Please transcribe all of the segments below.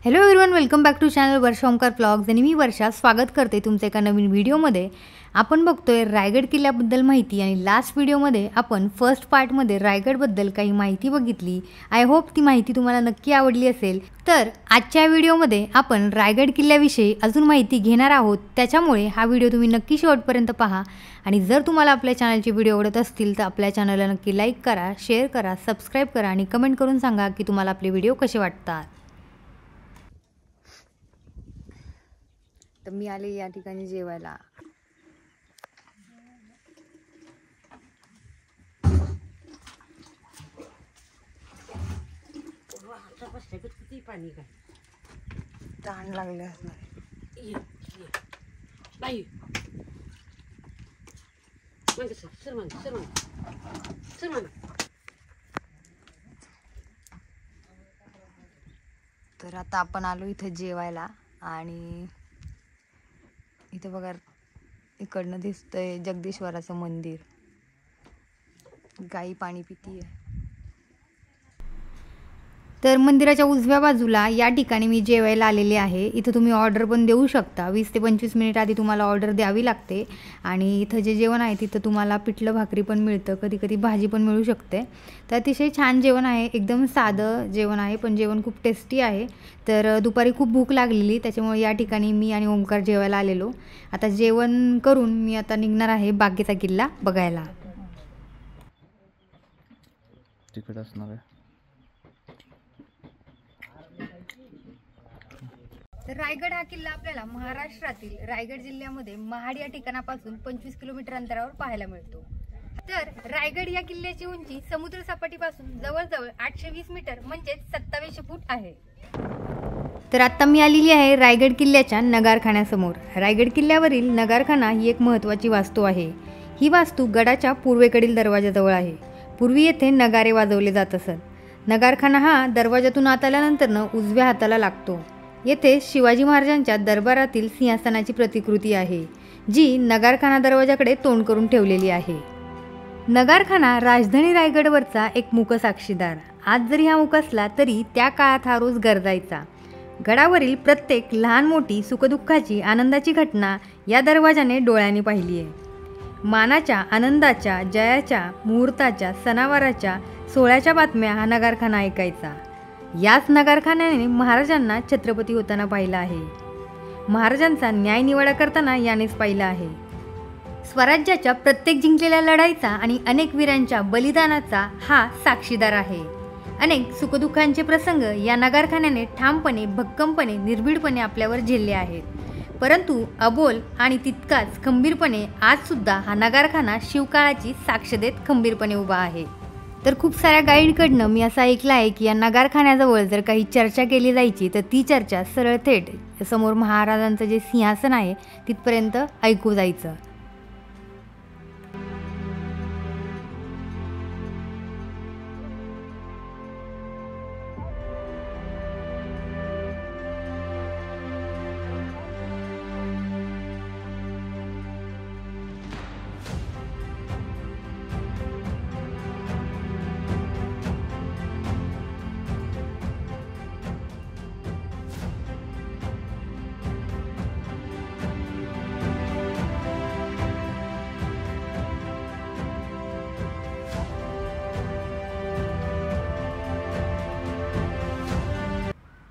Hello everyone, welcome back to channel Varsha Omkar vlogs आणि मी वर्षा स्वागत करते तुमचं एका नवीन व्हिडिओमध्ये। आपण बघतोय रायगड किल्ल्याबद्दल माहिती आणि लास्ट व्हिडिओमध्ये आपण फर्स्ट पार्टमध्ये रायगडबद्दल काही माहिती बघितली। आय होप ती माहिती तुम्हाला नक्की आवडली असेल। तर आजच्या व्हिडिओमध्ये आपण रायगड किल्ल्याविषयी अजून माहिती घेणार आहोत, त्याच्यामुळे हा व्हिडिओ तुम्ही नक्की शेवटपर्यंत पहा। आणि जर तुम्हाला आपल्या चॅनलचे व्हिडिओ आवडत असतील तर आपल्या चॅनलला नक्की लाईक करा, शेअर करा, सबस्क्राइब करा आणि कमेंट करून सांगा की तुम्हाला आपले व्हिडिओ कसे वाटतात। तर मी आले या ठिकाणी जेवायला। तहान लागले तर आता आपण आलो इथे जेवायला आणि इथं बघा इकडनं दिसतंय जगदीश्वराचं मंदिर। गाई पाणी पितीये। तर मंदिराच्या उजव्या बाजूला या ठिकाणी मी जेवायला आलेले आहे। इथं तुम्ही ऑर्डर पण देऊ शकता। 20 ते 25 मिनिट आधी तुम्हाला ऑर्डर द्यावी लागते आणि इथं जे जेवण आहे तिथं तुम्हाला पिठलं भाकरी पण मिळतं, कधी कधी भाजी पण मिळू शकते। तर अतिशय छान जेवण आहे, एकदम साधं जेवण आहे पण जेवण खूप टेस्टी आहे। तर दुपारी खूप भूक लागलेली, त्याच्यामुळे या ठिकाणी मी आणि ओमकार जेवायला आलेलो। आता जेवण करून मी आता निघणार आहे बागेचा किल्ला बघायला। तिकडे असणार आहे। तर रायगड हा किल्ला आपल्याला महाराष्ट्रातील रायगड जिल्ह्यामध्ये महाड या ठिकाणापासून 25 किलोमीटर अंतरावर पाहायला मिळतो। तर रायगड या किल्ल्याची उंची समुद्र सपाटीपासून जवळजवळ 820 मीटर म्हणजे 2700 फूट आहे। तर आता मी आलेली आहे रायगड किल्ल्याच्या नगारखान्यासमोर। रायगड किल्ल्यावरील नगारखाना ही एक महत्त्वाची वास्तू आहे। ही वास्तू गडाच्या पूर्वेकडील दरवाजाजवळ आहे। पूर्वी येथे नगारे वाजवले जात असत। नगारखाना हा दरवाजातून आत आल्यानंतर उजव्या हाताला लागतो। येथे शिवाजी महाराजांच्या दरबारातील सिंहासनाची प्रतिकृती आहे, जी नगारखाना दरवाजाकडे तोंड करून ठेवलेली आहे। नगारखाना राजधानी रायगडवरचा एक मूक साक्षीदार। आज जरी हा मूक असला तरी त्या काळात हा रोज गरजायचा। गडावरील प्रत्येक लहान मोठी सुखदुःखाची आनंदाची घटना या दरवाजाने डोळ्यांनी पाहिली आहे। मानाच्या, आनंदाच्या, जयाच्या, मुहूर्ताच्या, सणावाराच्या, सोहळ्याच्या बातम्या हा नगारखाना ऐकायचा। याच नगारखान्याने महाराजांना छत्रपती होताना पाहिलं आहे। महाराजांचा न्यायनिवाडा करताना यानेच पाहिलं आहे। स्वराज्याच्या प्रत्येक जिंकलेल्या लढाईचा आणि अनेक वीरांच्या बलिदानाचा हा साक्षीदार आहे। अनेक सुखदुःखांचे प्रसंग या नगारखान्याने ठामपणे, भक्कमपणे, निर्भीडपणे आपल्यावर झेलले आहेत। परंतु अबोल आणि तितकाच खंबीरपणे आज सुद्धा हा नगारखाना शिवकाळाची साक्ष देत खंबीरपणे उभा आहे। तर खूप साऱ्या गाईडकडनं मी असं ऐकलं आहे की या नगारखान्याजवळ जर काही चर्चा केली जायची तर ती चर्चा सरळ थेट समोर महाराजांचं जे सिंहासन आहे तिथपर्यंत ऐकू जायचं।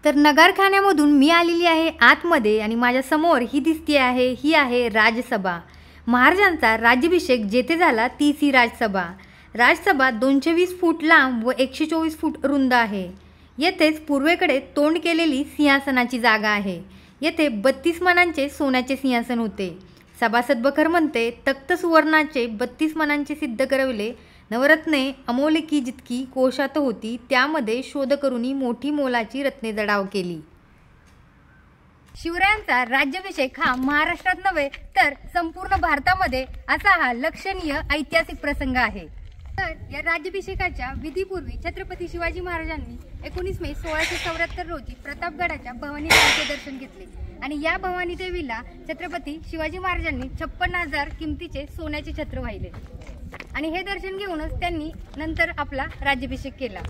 तर नगारखान्यामधून मी आलेली आहे आतमध्ये आणि माझ्या समोर ही आहे राजसभा। महाराजांचा राज्याभिषेक जेथे झाला तीच ही राजसभा। राजसभा 220 फूट लांब व 124 फूट रुंद आहे। येथेच पूर्वेकडे तोंड केलेली सिंहासनाची जागा आहे। येथे 32 मणांचे सोन्याचे सिंहासन होते। सभासद बखर म्हणते, तख्त सुवर्णाचे 32 मणांचे सिद्ध करविले। नवरत्ने अमोलकी जितकी कोशात होती, त्यामध्ये शोध करूनी मोठी मोलाची रत्ने जडाव केली। शिवरायांचा राज्याभिषेक हा महाराष्ट्रात नव्हे तर संपूर्ण भारतामध्ये असा हा लक्षणीय ऐतिहासिक प्रसंग आहे। तर या राज्याभिषेकाच्या विधीपूर्वी छत्रपती शिवाजी महाराजांनी 19 मे 1674 रोजी प्रतापगडाच्या भवानी देवीचे दर्शन घेतले आणि या भवानी देवीला छत्रपती शिवाजी महाराजांनी 56,000 किमतीचे सोन्याचे छत्र वाहिले आणि हे दर्शन घेऊनच त्यांनी नंतर आपला राज्याभिषेक केला।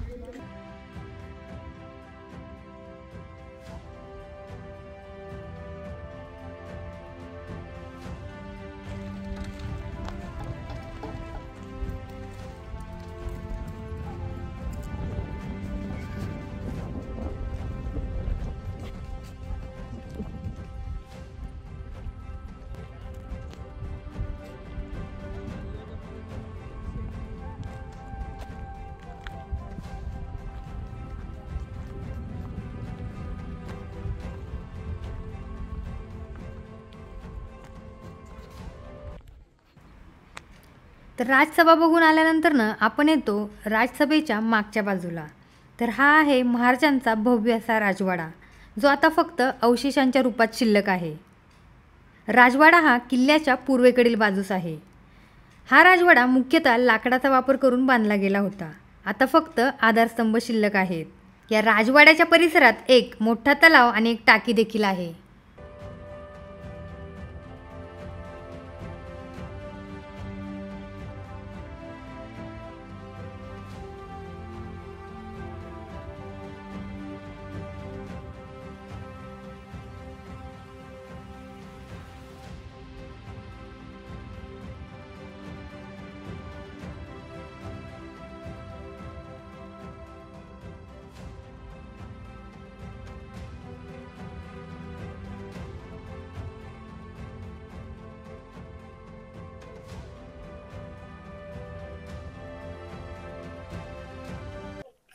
तर राजसभा बघून आल्यानंतर आपण येतो राजसभेच्या मागच्या बाजूला. तर हा आहे महाराजांचा भव्य असा राजवाडा, जो आता फक्त अवशेषांच्या रूपात शिल्लक आहे. राजवाडा हा किल्ल्याच्या पूर्वेकडील बाजूस आहे. हा राजवाडा मुख्यतः लाकडाचा वापर करून बांधला गेला होता. आता फक्त आधारस्तंभ शिल्लक आहेत. या राजवाड्याच्या परिसरात एक मोठा तलाव आणि एक टाकी देखील आहे.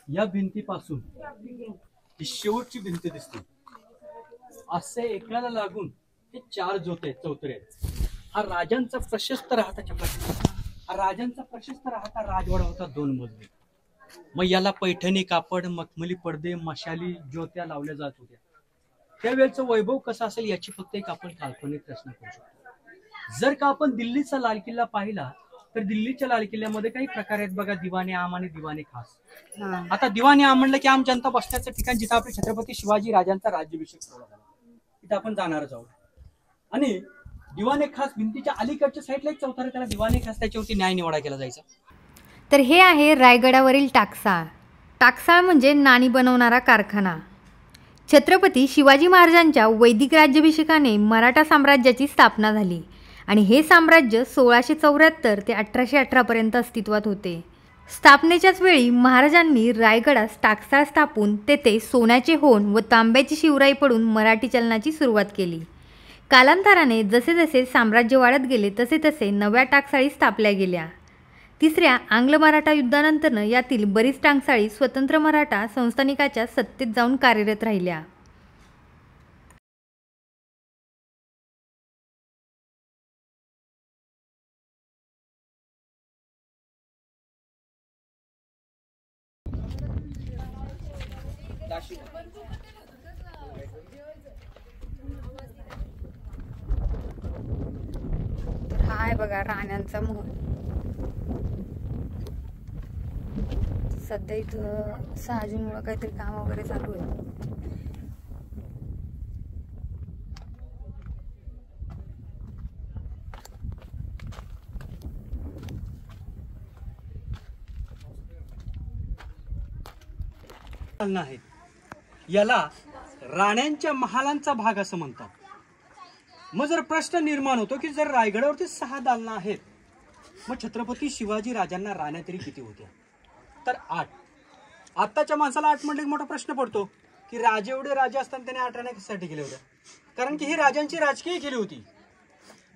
या भिंतीपासून ही शेवटची भिंत दिसते, असे एकल्याला लागून हे 4 चौतरे आहेत. हा राजांचा प्रशस्त राहता राजवाडा होता 2 मजली. मग याला पैठणी कापड, मखमली पडदे, मशाली, ज्योत्या लावल्या जात होत्या. त्यावेळेचं वैभव कसं असेल याची फक्त एक आपण काल्पनिक प्रश्न करू शकतो. जर का आपण दिल्लीचा लाल किल्ला पाहिला तर दिल्लीच्या लाल किल्ल्यामध्ये काही प्रकार आहेत बघा, दिवाने आम आणि दिवाने खास. आता दिवाने आम म्हणलं की आम जनता बसण्याचं ठिकाण, जिथं आपले छत्रपती शिवाजी राजांचा राज्याभिषेक सोहळा झाला, तिथं आपण जाणारच आहोत. आणि दिवाने खास भिंतीच्या अलीकडच्या साईडला एक चौथरा, त्याला दिवाने खास, त्याच्यावरती न्याय निवाडा केला जायचा. तर हे आहे रायगडावरील टाकसाळ. टाकसाळ म्हणजे नाणी बनवणारा कारखाना. छत्रपती शिवाजी महाराजांच्या वैदिक राज्याभिषेकाने मराठा साम्राज्याची स्थापना झाली आणि हे साम्राज्य 1674 ते 1818 पर्यंत अस्तित्वात होते. स्थापनेच्याच वेळी महाराजांनी रायगडास टाकसाळ स्थापून तेथे सोन्याचे होन व तांब्याची शिवराई पडून मराठी चलनाची सुरुवात केली. कालांतराने जसे जसे साम्राज्य वाढत गेले तसे तसे नव्या टाकसाळी स्थापल्या गेल्या. तिसऱ्या आंग्ल मराठा युद्धानंतर यातील बरीच टाकसाळी स्वतंत्र मराठा संस्थानिकाच्या सत्तेत जाऊन कार्यरत राहिल्या. तर हा आहे बघा राण्यांचा महल. सध्या इथं 6 जूनमुळे काहीतरी काम वगैरे चालू आहे. आहेत याला राण्यांच्या महालांचा भाग असं म्हणतात. मग जर प्रश्न निर्माण होतो की जर रायगडावरती 6 दालनं आहेत, मग छत्रपती शिवाजी राजांना राण्या तरी किती होत्या? तर 8. आत्ताच्या माणसाला 8 म्हणजे मोठा प्रश्न पडतो की राजे एवढे राजे असताना त्याने 8 राण्या कशासाठी केल्या होत्या? कारण की ही राजांची राजकीय केली होती.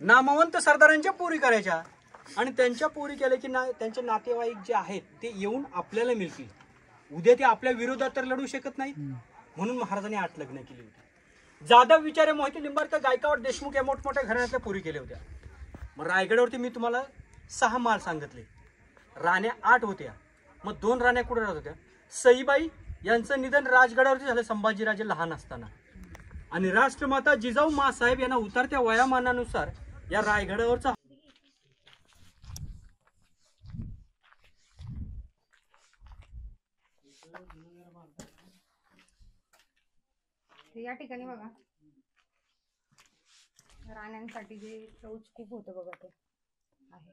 नामवंत सरदारांच्या पोरी करायच्या आणि त्यांच्या पोरी केल्या की त्यांचे नातेवाईक जे आहेत ते येऊन आपल्याला मिळतील. उद्या ते आपल्या विरोधात तर लढू शकत नाहीत, म्हणून महाराजांनी 8 लग्न केली होती. जाधव, विचारे, मोहिते, निंबाळकर, गायकवाड, देशमुख या मोठमोठ्या घराण्यातल्या पोरी केल्या होत्या. मग रायगडावरती मी तुम्हाला 6 माल सांगितले, राण्या 8 होत्या. मग 2 राण्या कुठे राहत होत्या? सईबाई यांचं निधन राजगडावरती झालं संभाजीराजे लहान असताना, आणि राष्ट्रमाता जिजाऊ मासाहेब यांना उतरत्या वयामानानुसार या रायगडावरचा या ठिकाणी बघा राण्यांसाठी जे शौच खूप होतं बघा ते आहे.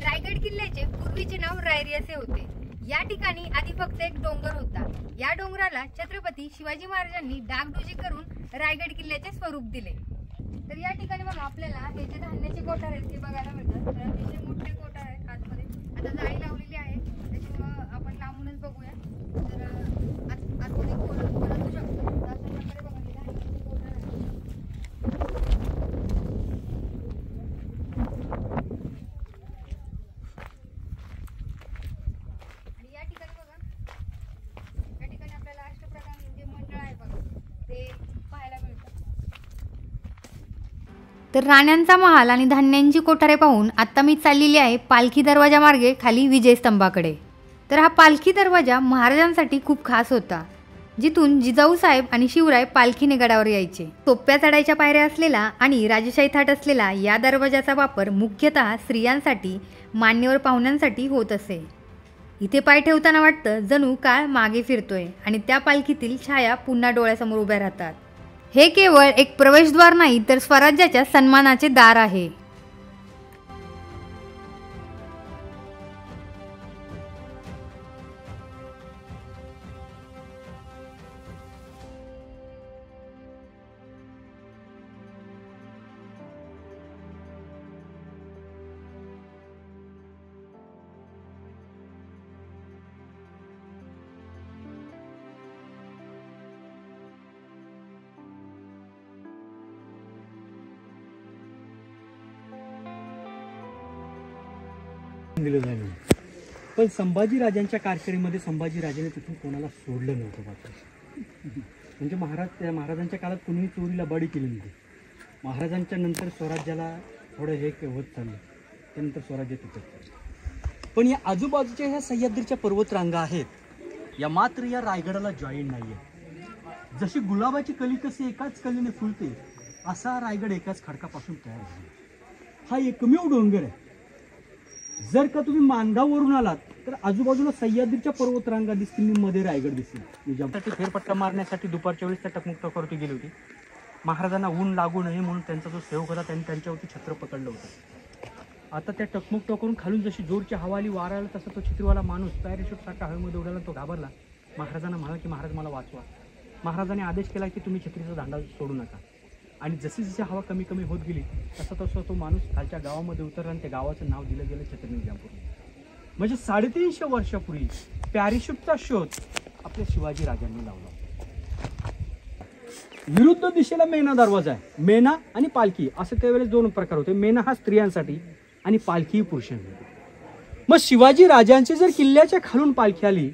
रायगड किल्ल्याचे पूर्वीचे नाव रायरी असे होते. या ठिकाणी आधी फक्त एक डोंगर होता. या डोंगराला छत्रपती शिवाजी महाराजांनी डागडुजी करून रायगड किल्ल्याचे स्वरूप दिले. तर या ठिकाणी बघा आपल्याला हे जे धान्याचे कोठार आहेत ते बघायला मिळतात. तर अतिशय मोठे कोठार आहेत आतमध्ये. आता जाळी लावलेली आहे, त्याच्यामुळं आपण लांबूनच बघूया. तर आतमध्ये खोल असू शकतो. तर अशा प्रकारे बघा हे धान्याचे कोठार आहेत. आणि या ठिकाणी बघा तर राण्यांचा महाल आणि धान्यांची कोठारे पाहून आता मी चाललेली आहे पालखी दरवाजा मार्गे खाली विजय स्तंभाकडे. तर हा पालखी दरवाजा महाराजांसाठी खूप खास होता, जिथून जिजाऊ साहेब आणि शिवराय पालखीने गडावर यायचे. सोप्या चढाईच्या पायऱ्या असलेला आणि राजेशाही थाट असलेला या दरवाजाचा वापर मुख्यतः स्त्रियांसाठी, मान्यवर पाहुण्यांसाठी होत असे. इथे पाय ठेवताना वाटतं जणू काळ मागे फिरतोय आणि त्या पालखीतील छाया पुन्हा डोळ्यासमोर उभ्या राहतात. हे केवळ एक प्रवेशद्वार नाही तर स्वराज्याच्या सन्मानाचे दार आहे. दिलं जाईल, पण संभाजी राजांच्या कारकिर्दीमध्ये संभाजी राजाने तिथून कोणाला सोडलं नव्हतं मात्र. म्हणजे महाराजांच्या काळात कुणीही चोरी लबाडी केली नव्हती. महाराजांच्या नंतर स्वराज्याला थोडं हे होत चाललं, त्यानंतर स्वराज्य तुटत चाललं. पण या आजूबाजूच्या ह्या सह्याद्रीच्या पर्वतरांगा आहेत, या मात्र या रायगडाला जॉईंट नाही आहे. जशी गुलाबाची कली कशी एकाच कलीने फुलते, असा रायगड एकाच खडकापासून तयार झाला. हा एकमेव डोंगर आहे. जर का तुम्ही मानगाववरून आलात तर आजूबाजूला सह्याद्रीच्या पर्वतरांगा दिसतील, मध्ये रायगड दिसतील. निजामासाठी फेरपट्टा मारण्यासाठी दुपारच्या वेळेस त्या टकमुक टोकावरती गेली होती. महाराजांना ऊन लागू नये म्हणून त्यांचा जो सेवक होता त्यांनी त्यांच्यावरती छत्र पकडलं होतं. आता त्या टकमुक टोकावरून खालून जशी जोरची हवा आली, वारा आला, तसा तो छत्रीवाला माणूस पॅराशूट सारखा हवेमध्ये उडाला. तो घाबरला. महाराजांना म्हणाला की महाराज मला वाचवा. महाराजांनी आदेश केला की तुम्ही छत्रीचा दांडा सोडू नका. आणि जशी जशी हवा कमी कमी होत गेली तसा तसा तो माणूस खालच्या गावामध्ये उतरला आणि त्या गावाचं नाव दिलं गेलं छत्री निजामपूर. म्हणजे 350 वर्षापूर्वी पॅराशूटचा शोध आपल्या शिवाजी राजांनी लावला. विरुद्ध दिशेला मेना दरवाजा आहे. मेना आणि पालखी असे त्यावेळेस दोन प्रकार होते. मेना हा स्त्रियांसाठी आणि पालखी पालखी पुरुषांसाठी. मग शिवाजी राजांची जर किल्ल्याच्या खालून पालखी आली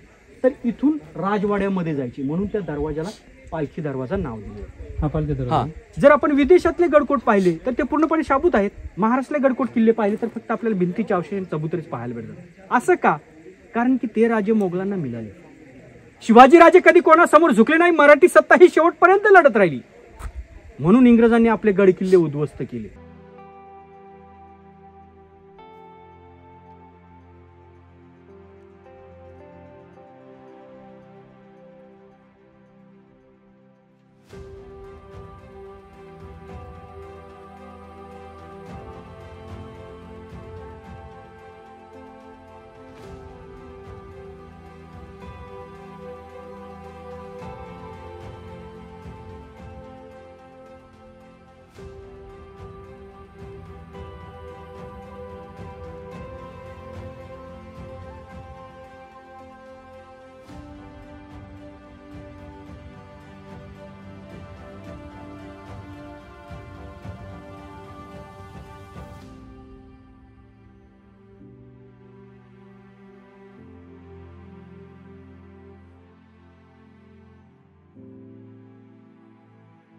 तर इथून राजवाड्यामध्ये जायची, म्हणून त्या दरवाजाला पालखी दरवाजा नाव दिले. हा पालखी दरवाजा. जर आपण विदेशातले गडकोट पाहिले तर ते पूर्णपणे शाबूत आहेत. महाराष्ट्रातले गडकोट किल्ले पाहिले तर फक्त आपल्याला भिंतीच्या अवशेष चबुतरेच पाहायला भेटतात. असं का? कारण की ते राजे मोगलांना मिळाले. शिवाजी राजे कधी कोणासमोर झुकले नाही. मराठी सत्ता ही शेवटपर्यंत लढत राहिली, म्हणून इंग्रजांनी आपले गड किल्ले उद्ध्वस्त केले.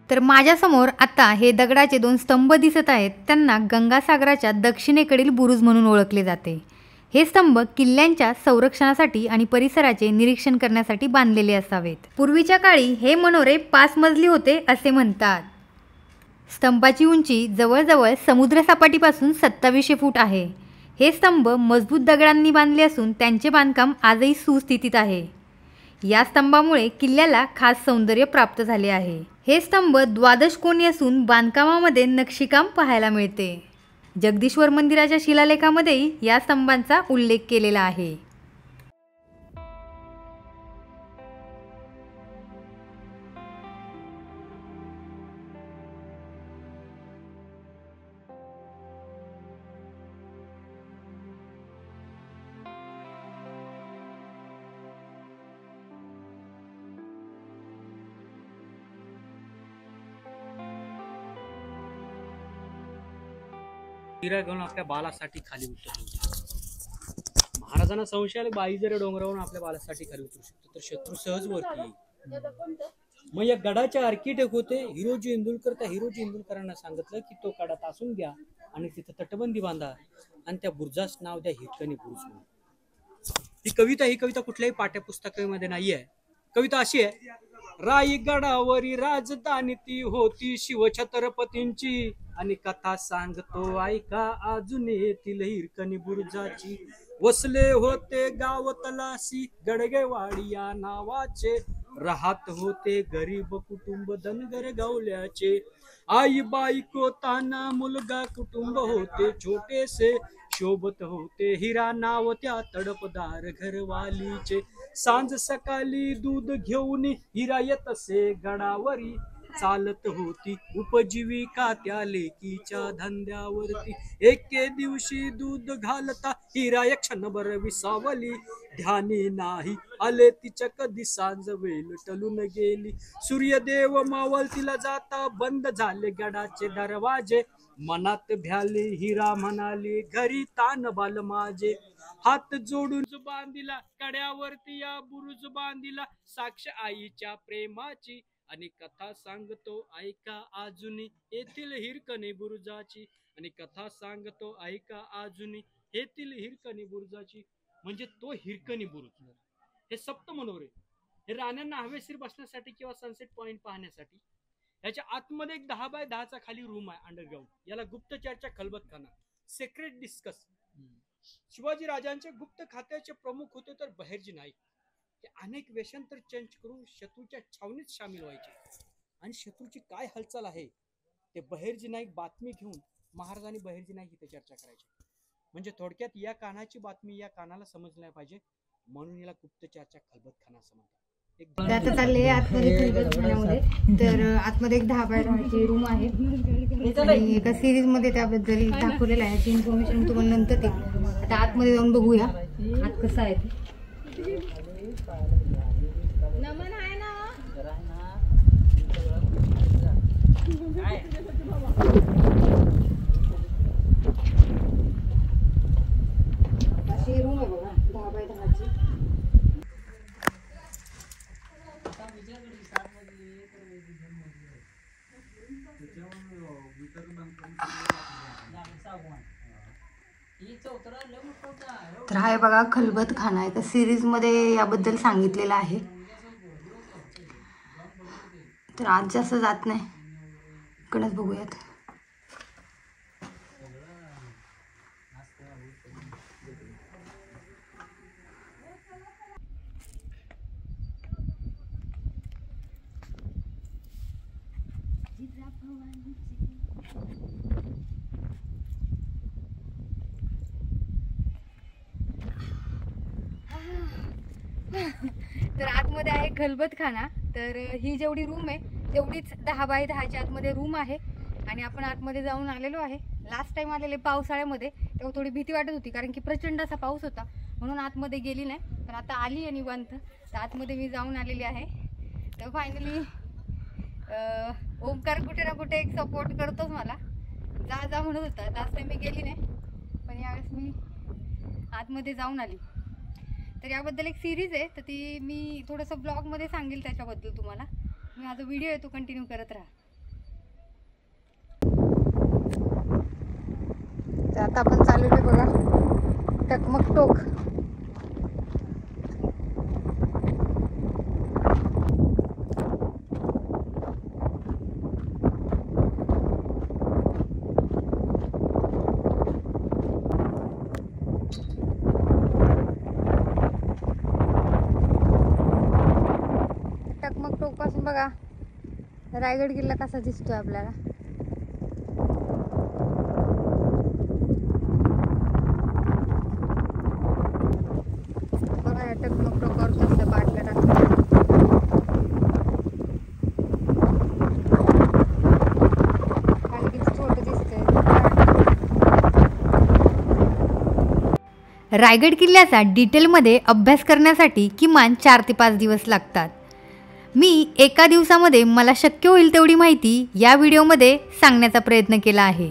तर माझ्यासमोर आता हे दगडाचे 2 स्तंभ दिसत आहेत. त्यांना गंगासागराच्या दक्षिणेकडील बुरुज म्हणून ओळखले जाते. हे स्तंभ किल्ल्यांच्या संरक्षणासाठी आणि परिसराचे निरीक्षण करण्यासाठी बांधलेले असावेत. पूर्वीच्या काळी हे मनोरे 5 मजली होते असे म्हणतात. स्तंभाची उंची जवळजवळ समुद्रसपाटीपासून 2700 फूट आहे. हे स्तंभ मजबूत दगडांनी बांधले असून त्यांचे बांधकाम आजही सुस्थितीत आहे. या स्तंभामुळे किल्ल्याला खास सौंदर्य प्राप्त झाले आहे. हे स्तंभ द्वादश कोनी असून बांधकामामध्ये नक्षीकाम पाहायला मिळते. जगदीश्वर मंदिराच्या शिलालेखामध्येही या स्तंभांचा उल्लेख केलेला आहे. तिरा घेऊन आपल्या बालासाठी खाली उतरतो. महाराजांना संशय आले, बाई जर डोंगरावरून आपल्या बालासाठी खाली उतरू शकतो तर शत्रू सहज वरती येईल. मग या गडाचे आर्किटेक्ट होते हिरोजी इंदुलकर. त्या हिरोजी इंदुलकरांना सांगितलं की तो कडा तासून घ्या आणि तिथं तटबंदी बांधा आणि त्या बुर्जास नाव द्या हिरकणी बुर्ज म्हणून. ही कविता कुठल्याही पाठ्यपुस्तकामध्ये नाही आहे. कविता अशी आहे, रायगडावरी राजधानी ती होती शिवछत्रपतींची आणि कथा सांगतो ऐका अजून येथील हिरकणी बुर्जाची. वसले होते गाव तलासी गडगेवाडी या नावाचे, राहत होते गरीब कुटुंब धनगर गवल्याचे. आई बायको ताना मुलगा कुटुंब होते छोटेसे, शोभत होते हिरा नाव त्या तडपदार घरवालीचे. सांज सकाळी दूध घेऊन हिरा येतसे गडावरी, चालत होती उपजीविका त्या लेकीच्या धंद्यावरती. एके दिवशी दूध घालता हिरा एक क्षणभर विसावली, ध्यानी नाही आले तिच्या कधी सांज वेल टलून गेली. सूर्यदेव मावळतीला जाता बंद झाले गडाचे दरवाजे, मनात भ्याले हिरा म्हणाली घरी तान बाल माझे. हात जोडून बांधिला कड्यावरती या बुरुज बांधिला, साक्ष आईच्या प्रेमाची आणि कथा सांगतो ऐका अजूनी येथील हिरकणी बुरुजाची. आणि कथा सांगतो ऐका अजूनी येथील हिरकणी बुरुजाची. म्हणजे तो हिरकणी बुरुज, हे सप्त मनोरे, हे राण्यांना हवेशीर बसण्यासाठी किंवा सनसेट पॉइंट पाहण्यासाठी. याच्या आतमध्ये एक 10 बाय 10चा खाली रूम आहे अंडरग्राउंड. याला गुप्तचरच्या खलबतखाना, सेक्रेट डिस्कस. शिवाजी राजांचे गुप्त खात्याचे प्रमुख होते तर बहिर्जी नाईक. ते अनेक वेषांतर चेंज करून शत्रूच्या छावणीत सामील व्हायचे आणि शत्रूची काय हालचाल आहे ते बहिर्जी नाईक बातमी घेऊन महाराज आणि बहिर्जी नाईक इथे चर्चा करायचे. म्हणजे थोडक्यात या कानाची बातमी या कानाला समजली नाही पाहिजे म्हणून याला गुप्तचरच्या खलबतखाना असं म्हणतात. आता चालले आतमध्ये खलबतखान्यामध्ये. तर आतमध्ये एक 10 बाय 10ची रूम आहे आणि एका सिरीज मध्ये त्याबद्दल दाखवलेलं आहे. याची इन्फॉर्मेशन तुम्हाला नंतर ते. आता आतमध्ये जाऊन बघूया आत कसं आहे ते. अशी रूम आहे बघा 10 बाय 10ची. तर हा बघा खलबतखाना आहे. तर सिरीज मध्ये याबद्दल सांगितलेलं आहे. तर आज जास्त जात नाही, इकडंच बघूयात. तर आतमध्ये आहे खलबतखाना. तर ही जेवढी रूम आहे तेवढीच 10 बाय 10च्या आतमध्ये रूम आहे आणि आपण आतमध्ये जाऊन आलेलो आहे. लास्ट टाइम आलेले पावसाळ्यामध्ये तेव्हा थोडी भीती वाटत होती कारण की प्रचंड असा पाऊस होता म्हणून आतमध्ये गेली नाही. पण आता आली आहे निवांत. तर आतमध्ये मी जाऊन आलेली आहे. तर फायनली ओमकार कुठे ना कुठे एक सपोर्ट करतोच मला. जा म्हणत होता. लास्ट टाइम मी गेली नाही पण यावेळेस मी आतमध्ये जाऊन आली. तर याबद्दल एक सिरीज आहे तर ती मी थोडंसं ब्लॉगमध्ये सांगेल त्याच्याबद्दल तुम्हाला. माझा व्हिडिओ आहे तो कंटिन्यू करत राहा. तर आता आपण चाललेलो बघा टकमक टोक. टकमक टोक पासून बघा रायगड किल्ला कसा दिसतोय आपल्याला. बघा या टकमक टोकावर कसं बाटल्या टाकतात. आणि किती छोटं दिसतंय. रायगड किल्ल्याचा डिटेलमध्ये अभ्यास करण्यासाठी किमान 4 ते 5 दिवस लागतात. मी एका दिवसामध्ये मला शक्य होईल तेवढी माहिती या व्हिडिओमध्ये सांगण्याचा प्रयत्न केला आहे.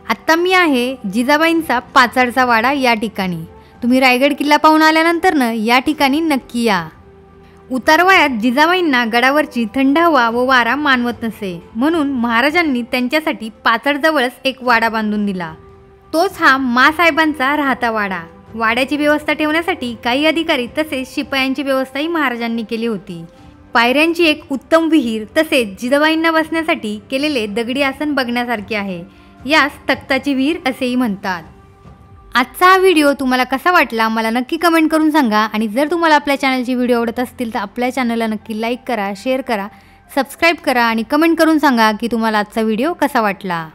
आत्ता मी आहे जिजाबाईंचा पाचाडचा वाडा या ठिकाणी. तुम्ही रायगड किल्ला पाहून आल्यानंतर या ठिकाणी नक्की या. उतारवयात जिजाबाईंना गडावरची थंड हवा व वारा मानवत नसे, म्हणून महाराजांनी त्यांच्यासाठी पाचडजवळच एक वाडा बांधून दिला. तोच हा मासाहेबांचा राहता वाडा. वाड्याची व्यवस्था ठेवण्यासाठी काही अधिकारी तसेच शिपायांची व्यवस्थाही महाराजांनी केली होती. पायऱ्यांची एक उत्तम विहीर तसेच जिजाबाईंना बसण्यासाठी केलेले दगडी आसन बघण्यासारखे आहे. यास तख्ताची विहीर असेही म्हणतात. आजचा हा व्हिडिओ तुम्हाला कसा वाटला मला नक्की कमेंट करून सांगा. आणि जर तुम्हाला आपल्या चॅनलची व्हिडिओ आवडत असतील तर आपल्या चॅनलला नक्की लाईक करा, शेअर करा, सबस्क्राईब करा आणि कमेंट करून सांगा की तुम्हाला आजचा व्हिडिओ कसा वाटला.